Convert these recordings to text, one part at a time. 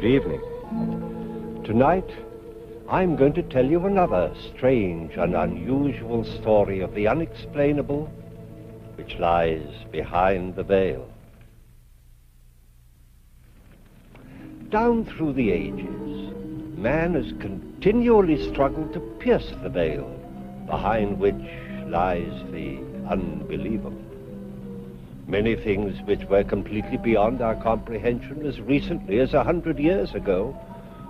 Good evening. Tonight, I'm going to tell you another strange and unusual story of the unexplainable which lies behind the veil. Down through the ages, man has continually struggled to pierce the veil behind which lies the unbelievable. Many things which were completely beyond our comprehension as recently as 100 years ago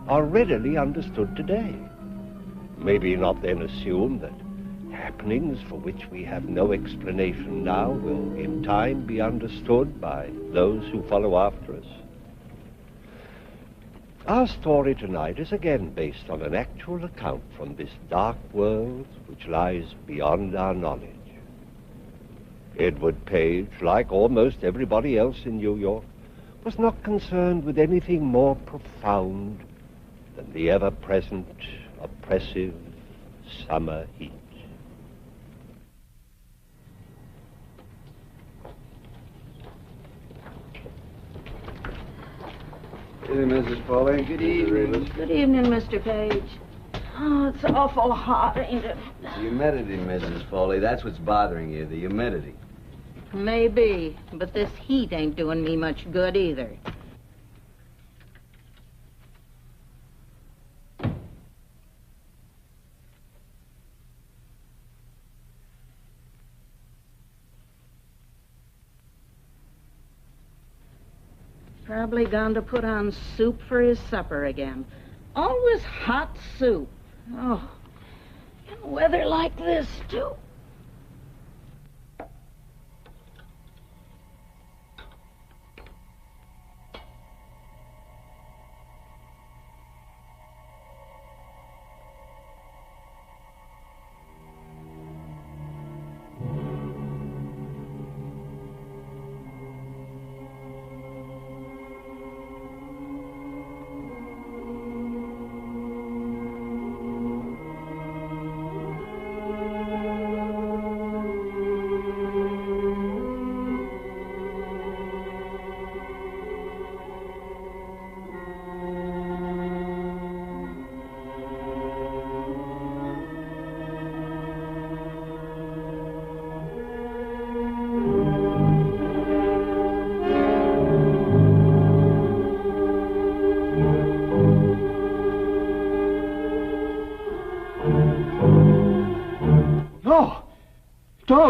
are readily understood today. Maybe not then assume that happenings for which we have no explanation now will in time be understood by those who follow after us. Our story tonight is again based on an actual account from this dark world which lies beyond our knowledge. Edward Page, like almost everybody else in New York, was not concerned with anything more profound than the ever-present, oppressive summer heat. Good evening, Mrs. Foley. Good evening. Good evening, Mr. Page. Oh, it's awful hot, ain't it? The humidity, Mrs. Foley. That's what's bothering you, the humidity. Maybe, but this heat ain't doing me much good either. Probably gone to put on soup for his supper again. Always hot soup. Oh, in weather like this, too.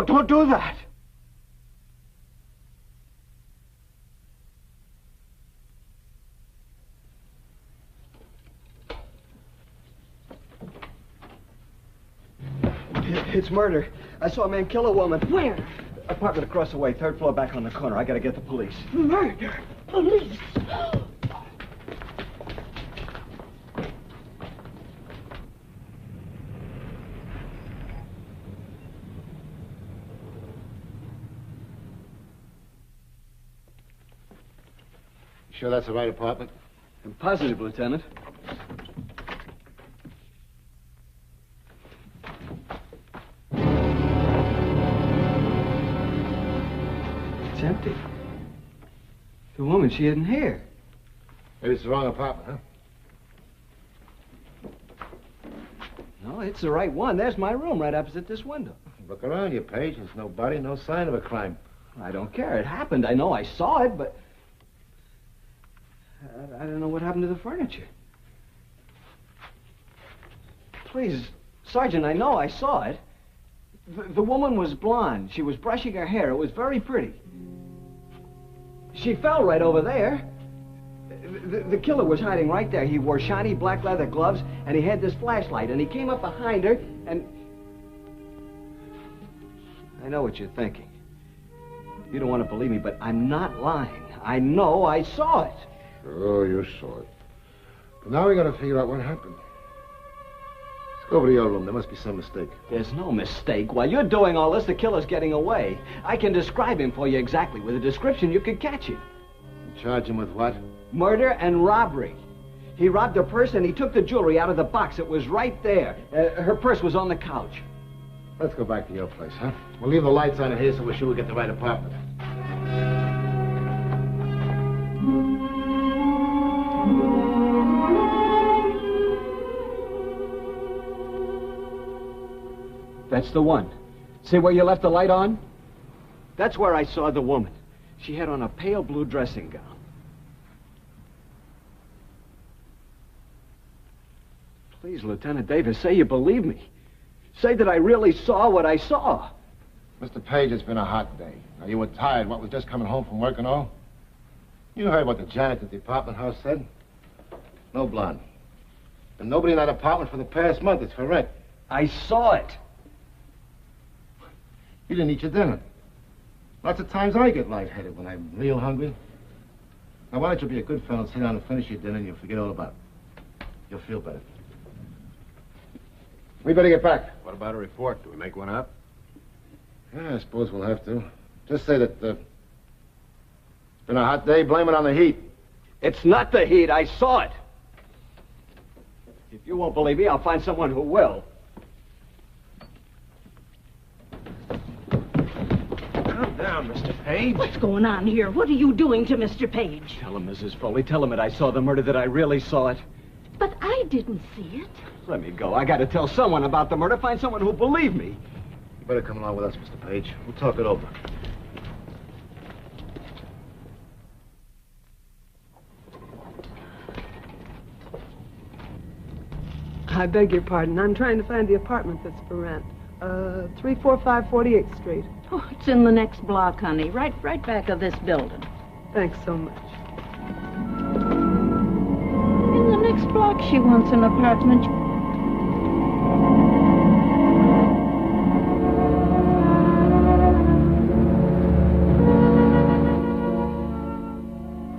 Don't do that. It's murder. I saw a man kill a woman. Where? Apartment across the way, third floor back on the corner. I gotta get the police. Murder. Police. Sure that's the right apartment? I'm positive, Lieutenant. It's empty. The woman, she isn't here. Maybe it's the wrong apartment, huh? No, it's the right one. There's my room right opposite this window. Look around you, Page. There's no body, no sign of a crime. I don't care. It happened. I know I saw it, but I don't know what happened to the furniture. Please, Sergeant, I know I saw it. The woman was blonde. She was brushing her hair. It was very pretty. She fell right over there. The killer was hiding right there. He wore shiny black leather gloves, and he had this flashlight, and he came up behind her, and... I know what you're thinking. You don't want to believe me, but I'm not lying. I know I saw it. Sure, you saw it. But now we gotta figure out what happened. Let's go over to your room. There must be some mistake. There's no mistake. While you're doing all this, the killer's getting away. I can describe him for you exactly. With a description, you could catch him. Charge him with what? Murder and robbery. He robbed her purse and he took the jewelry out of the box. It was right there. Her purse was on the couch. Let's go back to your place, huh? We'll leave the lights on in here so we're sure we get the right apartment. That's the one. See where you left the light on? That's where I saw the woman. She had on a pale blue dressing gown. Please, Lieutenant Davis, say you believe me. Say that I really saw what I saw. Mr. Page, it's been a hot day. Now, you were tired, what, with just coming home from work and all? You heard what the janitor at the apartment house said? No blonde. And nobody in that apartment for the past month. It's for rent. I saw it. You didn't eat your dinner. Lots of times I get lightheaded when I'm real hungry. Now, why don't you be a good fellow and sit down and finish your dinner and you'll forget all about it. You'll feel better. We better get back. What about a report? Do we make one up? Yeah, I suppose we'll have to. Just say that it's been a hot day, blame it on the heat. It's not the heat. I saw it. If you won't believe me, I'll find someone who will. Calm down, Mr. Page. What's going on here? What are you doing to Mr. Page? Tell him, Mrs. Foley. Tell him that I saw the murder, that I really saw it. But I didn't see it. Let me go. I got to tell someone about the murder. Find someone who'll believe me. You better come along with us, Mr. Page. We'll talk it over. I beg your pardon. I'm trying to find the apartment that's for rent. 345 48th Street. Oh, it's in the next block, honey. Right back of this building. Thanks so much. In the next block, she wants an apartment.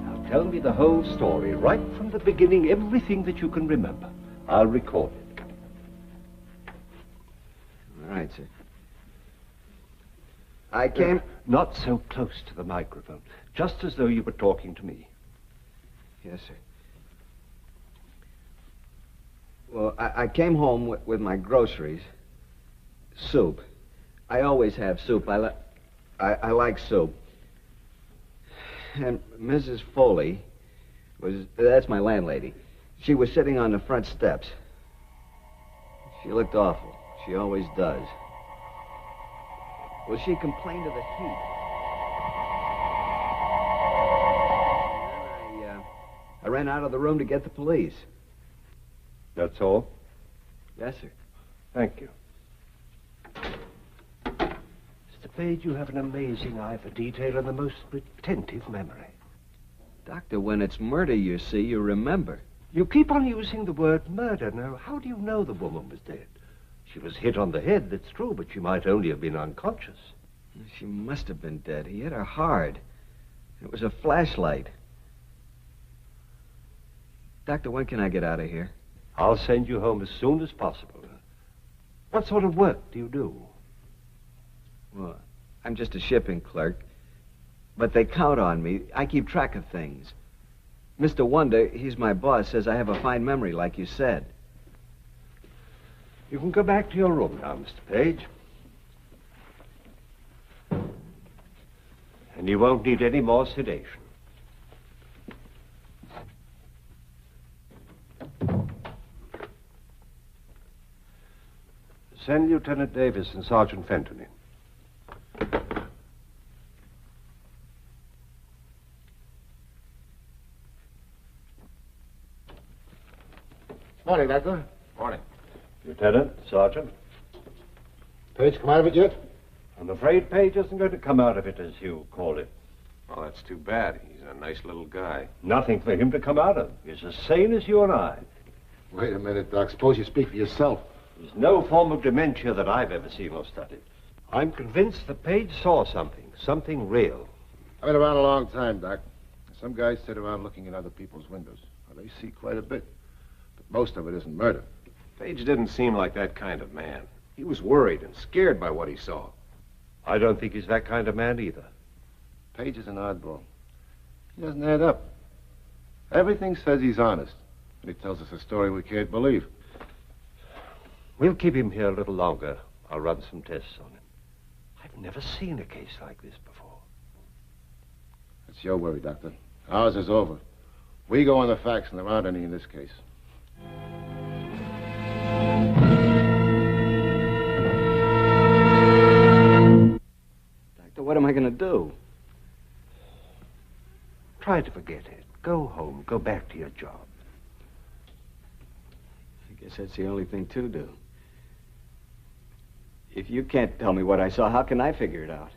Now tell me the whole story, right from the beginning, everything that you can remember. I'll record it. All right, sir. I came... Not so close to the microphone. Just as though you were talking to me. Yes, sir. Well, I came home with my groceries. Soup. I always have soup. I like soup. And Mrs. Foley that's my landlady. She was sitting on the front steps. She looked awful. She always does. Well, she complained of the heat. And then I ran out of the room to get the police. That's all? Yes, sir. Thank you. Mr. Page, you have an amazing eye for detail and the most retentive memory. Doctor, when it's murder, you see, you remember. You keep on using the word murder. Now, how do you know the woman was dead? She was hit on the head, that's true, but she might only have been unconscious. She must have been dead. He hit her hard. It was a flashlight. Doctor, when can I get out of here? I'll send you home as soon as possible. What sort of work do you do? Well, I'm just a shipping clerk. But they count on me. I keep track of things. Mr. Wonder, he's my boss, says I have a fine memory, like you said. You can go back to your room now, Mr. Page. And you won't need any more sedation. Send Lieutenant Davis and Sergeant Fenton in. Morning, Doctor. Morning. Lieutenant, Sergeant. Page come out of it yet? I'm afraid Page isn't going to come out of it, as you call it. Well, that's too bad. He's a nice little guy. Nothing for him to come out of. He's as sane as you and I. Wait a minute, Doc. Suppose you speak for yourself. There's no form of dementia that I've ever seen or studied. I'm convinced that Page saw something real. I've been around a long time, Doc. Some guys sit around looking in other people's windows. Well, they see quite a bit. But most of it isn't murder. Page didn't seem like that kind of man. He was worried and scared by what he saw. I don't think he's that kind of man either. Page is an oddball. He doesn't add up. Everything says he's honest. And he tells us a story we can't believe. We'll keep him here a little longer. I'll run some tests on him. I've never seen a case like this before. That's your worry, Doctor. Ours is over. We go on the facts, and there aren't any in this case. am I going to do? Try to forget it. Go home. Go back to your job. I guess that's the only thing to do. If you can't tell me what I saw, how can I figure it out?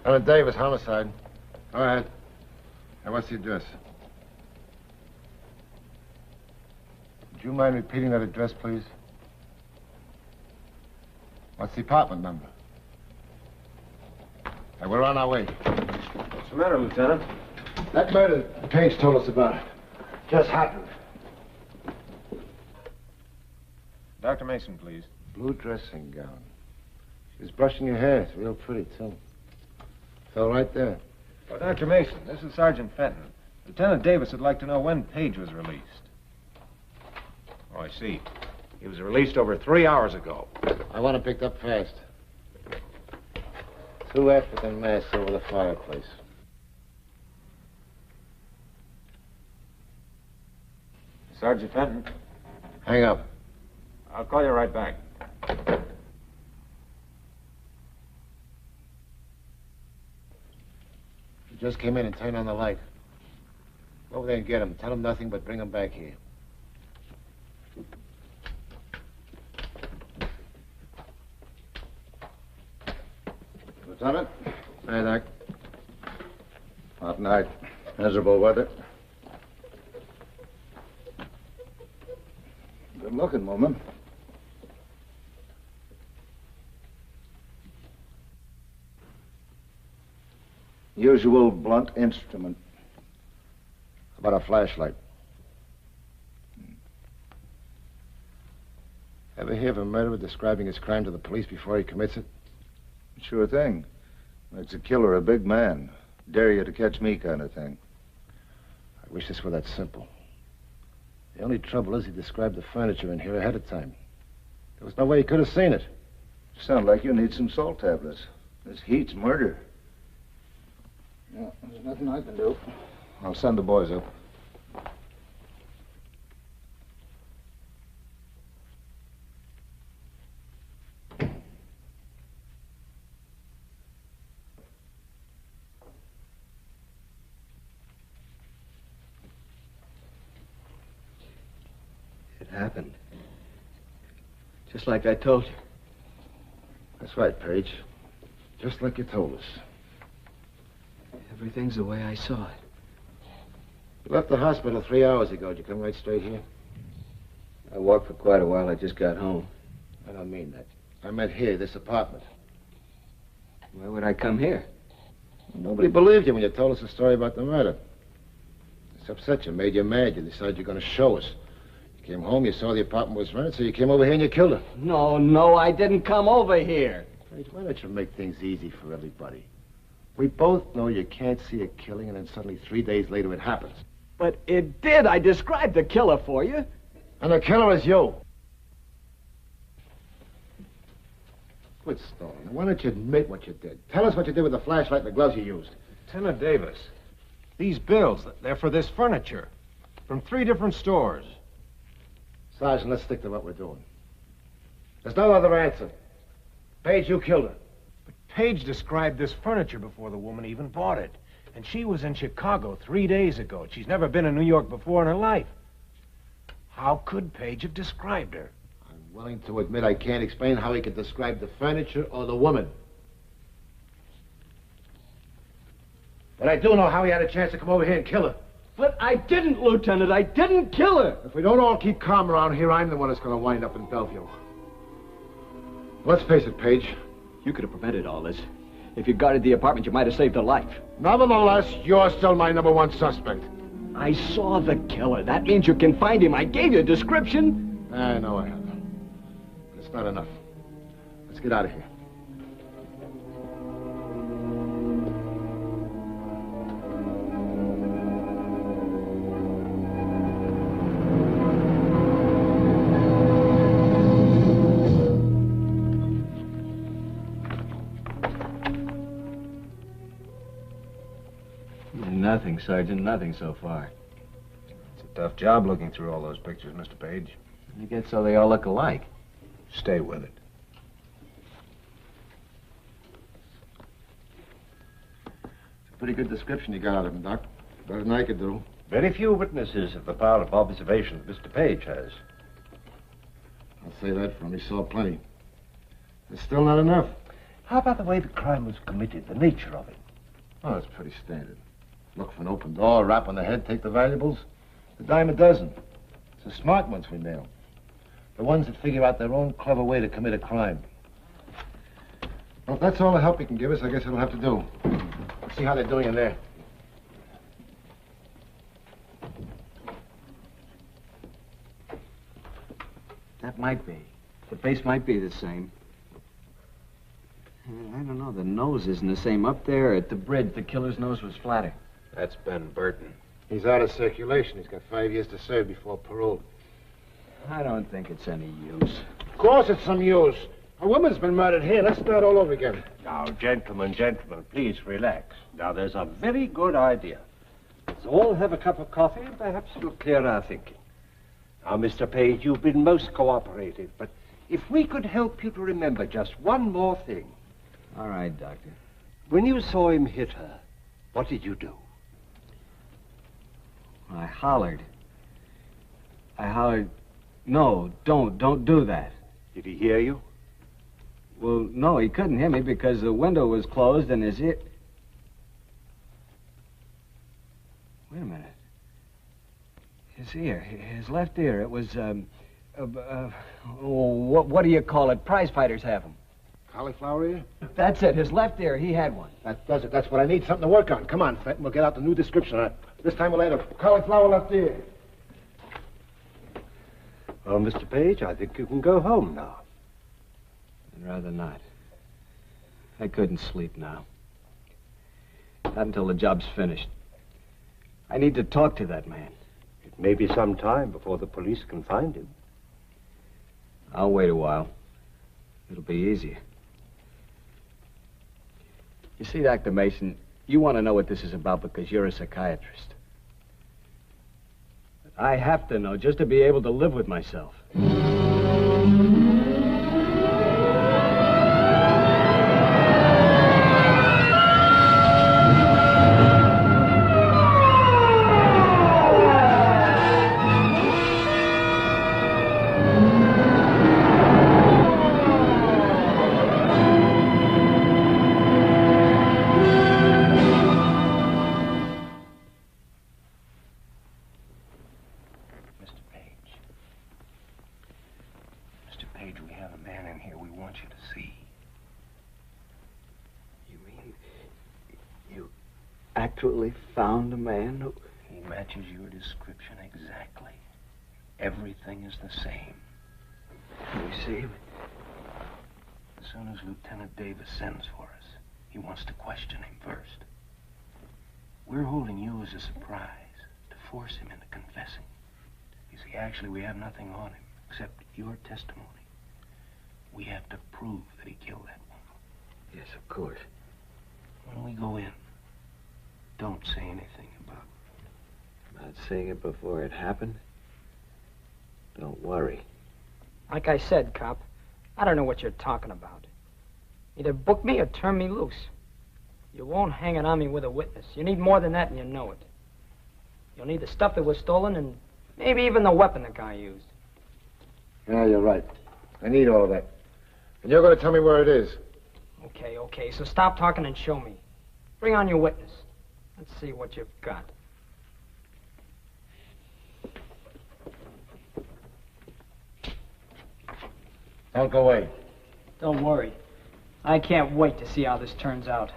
Lieutenant Davis, homicide. Go ahead. Now, what's the address? Would you mind repeating that address, please? What's the apartment number? Hey, we're on our way. What's the matter, Lieutenant? That murder Page told us about just happened. Dr. Mason, please. Blue dressing gown. She was brushing your hair. It's real pretty, too. Fell right there. Well, Dr. Mason, this is Sergeant Fenton. Lieutenant Davis would like to know when Page was released. Oh, I see. He was released over 3 hours ago. I want him picked up fast. 2 African masks over the fireplace. Sergeant Fenton, Hang up. I'll call you right back. He just came in and turned on the light. Go over there and get him. Tell him nothing but bring him back here. Lieutenant? Hey, Doc. Hot night. Miserable weather. Good looking woman. Usual blunt instrument. How about a flashlight? Ever hear of a murderer describing his crime to the police before he commits it? Sure thing. Makes a killer a big man. Dare you to catch me kind of thing. I wish this were that simple. The only trouble is he described the furniture in here ahead of time. There was no way he could have seen it. Sound like you need some salt tablets. This heat's murder. Yeah, there's nothing I can do. I'll send the boys up. It happened. Just like I told you. That's right, Page. Just like you told us. Everything's the way I saw it. You left the hospital 3 hours ago. Did you come right straight here? I walked for quite a while. I just got home. I don't mean that. I meant here, this apartment. Why would I come here? Nobody believed you when you told us the story about the murder. It's upset you, made you mad. You decided you're going to show us. You came home, you saw the apartment was rented, so you came over here and you killed her. No, I didn't come over here. Page, why don't you make things easy for everybody? We both know you can't see a killing, and then suddenly 3 days later it happens. But it did. I described the killer for you. And the killer is you. Quit stalling. Why don't you admit what you did? Tell us what you did with the flashlight and the gloves you used. Lieutenant Davis, these bills, they're for this furniture. From 3 different stores. Sergeant, let's stick to what we're doing. There's no other answer. Page, you killed her. But Page described this furniture before the woman even bought it. And she was in Chicago 3 days ago. She's never been in New York before in her life. How could Page have described her? I'm willing to admit I can't explain how he could describe the furniture or the woman. But I do know how he had a chance to come over here and kill her. But I didn't, Lieutenant. I didn't kill her. If we don't all keep calm around here, I'm the one that's going to wind up in Bellevue. Let's face it, Page. You could have prevented all this. If you guarded the apartment, you might have saved her life. Nevertheless, you're still my #1 suspect. I saw the killer. That means you can find him. I gave you a description. I know I have. But it's not enough. Let's get out of here. Nothing, Sergeant. Nothing so far. It's a tough job looking through all those pictures, Mr. Page. You get so they all look alike. Stay with it. It's a pretty good description you got out of him, Doc. Better than I could do. Very few witnesses have the power of observation that Mr. Page has. I'll say that for him. He saw plenty. It's still not enough. How about the way the crime was committed, the nature of it? Oh, it's pretty standard. Look for an open door, rap on the head, take the valuables. A dime a dozen. It's the smart ones we nail. The ones that figure out their own clever way to commit a crime. Well, if that's all the help you can give us, I guess it'll have to do. Let's see how they're doing in there. That might be. The face might be the same. I don't know. The nose isn't the same. Up there at the bridge, the killer's nose was flatter. That's Ben Burton. He's out of circulation. He's got 5 years to serve before parole. I don't think it's any use. Of course it's some use. A woman's been murdered here. Let's start all over again. Now, gentlemen, please relax. Now, there's a very good idea. Let's all have a cup of coffee, and perhaps it'll clear our thinking. Now, Mr. Page, you've been most cooperative, but if we could help you to remember just one more thing. All right, Doctor. When you saw him hit her, what did you do? I hollered. No, don't do that. Did he hear you? Well, no, he couldn't hear me because the window was closed and his ear... Wait a minute. His ear, his left ear, it was, what do you call it? Prize fighters have them. Cauliflower ear? That's it, his left ear, he had one. That does it. That's what I need. Something to work on. Come on, Fenton. We'll get out the new description on it. This time we'll add a cauliflower left ear. Well, Mr. Page, I think you can go home now. I'd rather not. I couldn't sleep now. Not until the job's finished. I need to talk to that man. It It may be some time before the police can find him. I'll wait a while. It'll be easier. You see, Dr. Mason, you want to know what this is about because you're a psychiatrist. I have to know just to be able to live with myself. Actually found a man who... He matches your description exactly. Everything is the same. Can we see him? As soon as Lieutenant Davis sends for us, he wants to question him first. We're holding you as a surprise to force him into confessing. You see, actually, we have nothing on him except your testimony. We have to prove that he killed that woman. Yes, of course. When we go in, don't say anything about seeing it before it happened? Don't worry. Like I said, cop, I don't know what you're talking about. Either book me or turn me loose. You won't hang it on me with a witness. You need more than that, and you know it. You'll need the stuff that was stolen and maybe even the weapon the guy used. Yeah, you're right. I need all of that. And you're going to tell me where it is. Okay, so stop talking and show me. Bring on your witness. Let's see what you've got. Don't go away. Don't worry. I can't wait to see how this turns out.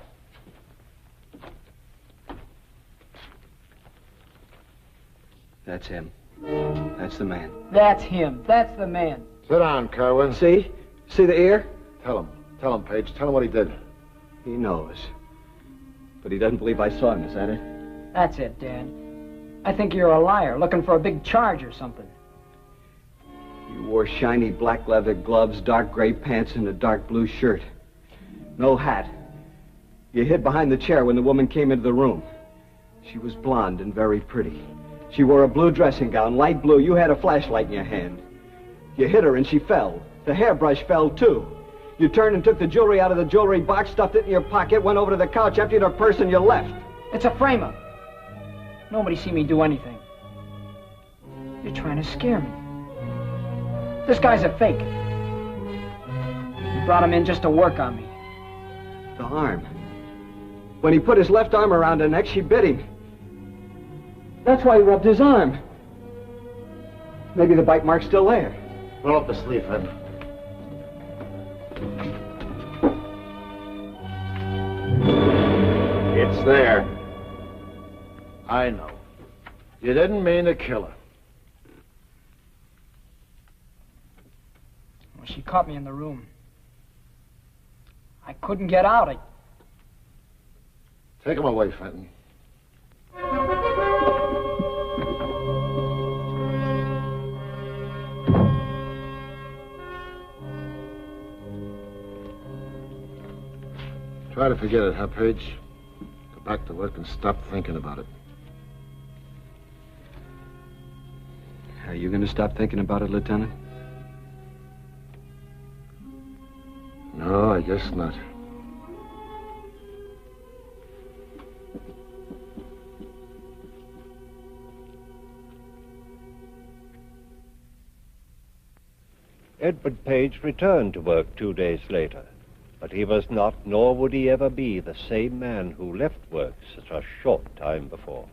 That's him. That's the man. That's him. That's the man. Sit down, Kerwin. See? See the ear? Tell him, Page. Tell him what he did. He knows. But he doesn't believe I saw him, is that it? That's it, Dad. I think you're a liar, looking for a big charge or something. You wore shiny black leather gloves, dark gray pants, and a dark blue shirt. No hat. You hid behind the chair when the woman came into the room. She was blonde and very pretty. She wore a blue dressing gown, light blue. You had a flashlight in your hand. You hit her and she fell. The hairbrush fell, too. You turned and took the jewelry out of the jewelry box, stuffed it in your pocket, went over to the couch, emptied her purse, and you left. It's a frame-up. Nobody seen me do anything. You're trying to scare me. This guy's a fake. You brought him in just to work on me. The arm. When he put his left arm around her neck, she bit him. That's why he rubbed his arm. Maybe the bite mark's still there. Roll up the sleeve, Ed. It's there. I know. You didn't mean to kill her. Well, she caught me in the room. I couldn't get out. Take him away, Fenton. Try to forget it, huh, Page? Go back to work and stop thinking about it. Are you going to stop thinking about it, Lieutenant? No, I guess not. Edward Page returned to work 2 days later, but he was not, nor would he ever be, the same man who left work such a short time before.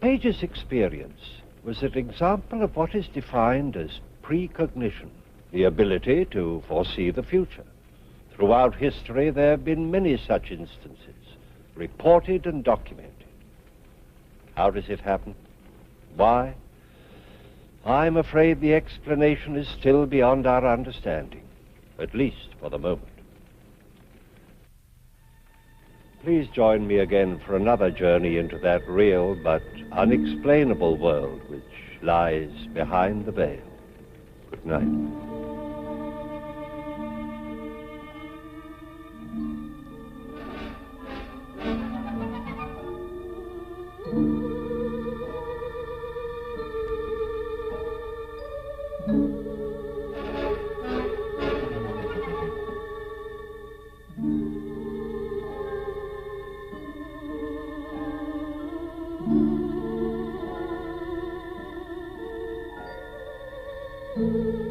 Page's experience was an example of what is defined as precognition, the ability to foresee the future. Throughout history, there have been many such instances, reported and documented. How does it happen? Why? I'm afraid the explanation is still beyond our understanding, at least for the moment. Please join me again for another journey into that real but unexplainable world which lies behind the veil. Good night. Thank you.